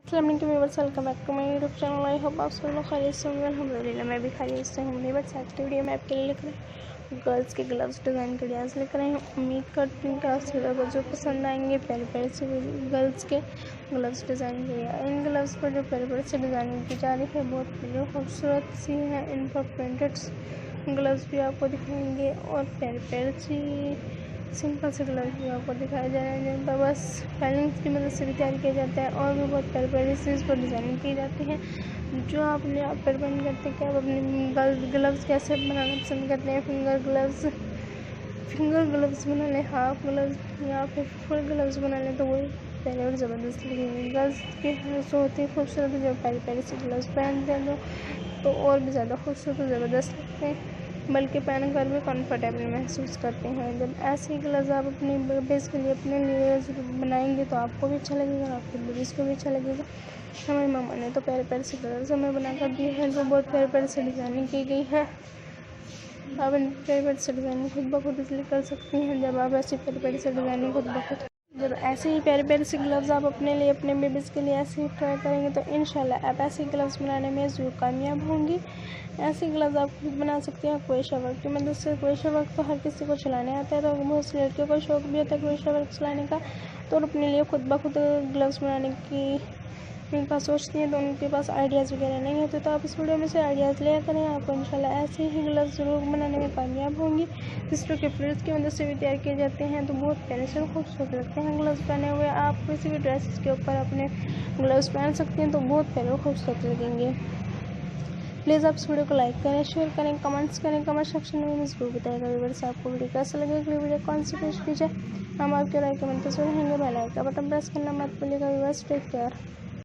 अस्सलाम वालेकुम viewers, welcome back to my YouTube channel. I hope आप सब लोग खैरियत से होंगे। अल्हम्दुलिल्लाह मैं भी खैरियत से हूँ। बट आज की वीडियो में आपके लिए लेकर गर्ल्स के ग्लव्स डिज़ाइन के डिज़ाइन लेकर आई हूँ। उम्मीद करती हूँ कि आप सभी को जो पसंद आएंगे। प्यारे प्यारे से गर्ल्स के ग्लव्स डिज़ाइन किए। इन ग्लव्स पर जो प्यारे प्यारे से डिज़ाइनिंग की जा रही है बहुत प्यारी खूबसूरत सी है। इन पर प्रिंटेड ग्लव्स भी आपको दिखाएंगे और प्यारे प्यारे सी सिंपल से ग्लव्स भी आपको दिखाए जा रहे हैं जिन पर बस पैलिंग्स की मदद से भी तैयार किया जाता है और भी बहुत प्यारे प्यारे से इस पर डिज़ाइनिंग की जाती है जो अपने आप पर डिपेंड करते हैं कि आप अपने ग्लव्स कैसे बनाना पसंद करते हैं। फिंगर ग्लव्स बना लें, हाफ ग्लव्स या फिर फुल ग्लव्स बना लें तो वो पहले और ज़बरदस्त लगेंगे। गर्ल्स के जो होती है खूबसूरत जो प्यारे प्यारे से ग्लव्स पहनते हैं तो और भी ज़्यादा खूबसूरत और ज़बरदस्त लगते हैं, बल्कि पहन कर भी कंफर्टेबल महसूस करते हैं। जब ऐसे ग्लव्स आप अपने बेस के लिए अपने लिए बनाएंगे तो आपको भी अच्छा लगेगा और आपके बेबीज़ को भी अच्छा लगेगा। हमारी मम्मा ने तो प्यारे प्यारे से ग्लव्स हमें बनाकर दिए हैं जो बहुत प्यारे प्यारे से डिज़ाइनिंग की गई है। आप इन प्यारे प्यारे से डिज़ाइनिंग खुद ब खुद इसलिए कर सकती हैं जब आप ऐसी प्यारे प्यारे से डिज़ाइनिंग खुद ब खुद जब ऐसे ही प्यारे प्यारे से ग्लव्स आप अपने लिए अपने बेबीज़ के लिए ऐसे ही ट्राई करेंगे तो इंशाल्लाह आप ऐसे ग्लव्स बनाने में ज़रूर कामयाब होंगी। ऐसे ग्लव्स आप खुद बना सकते हैं क्रोशा वर्क की मदद से। क्रोशा वर्क तो हर किसी को चलाने आता है, तो बहुत सी लड़कियों का शौक भी होता है क्रोशा वर्क चलाने का, तो अपने लिए खुद ब खुद ग्लव्स बनाने की उनका सोचती हैं तो उनके पास आइडियाज़ वगैरह नहीं होते, तो आप इस वीडियो में से आइडियाज़ लिया करें। आपको इंशाल्लाह ऐसे ही ग्लव्स ज़रूर बनाने में कामयाब होंगी जिसमें कि फ्रिल्स की मदद से भी तैयार किए जाते हैं, तो बहुत प्यारे से खूबसूरत लगते हैं ग्लव्स पहने हुए। आप किसी भी ड्रेसेस के ऊपर अपने ग्लव्स पहन सकते हैं तो बहुत प्यारे और खूबसूरत लगेंगे। प्लीज़ आप इस वीडियो को लाइक करें, शेयर करें, कमेंट्स करें। कमेंट सेक्शन में मुझे ज़रूर बताएगा व्यूअर्स आपको वीडियो कैसा लगे। अगली वीडियो कौन सी पेश कीजिए, हम आपके राय के मंतज़र रहेंगे। बेल आइकन का बटन प्रेस करना मत भूलिएगा व्यूअर्स। Take care.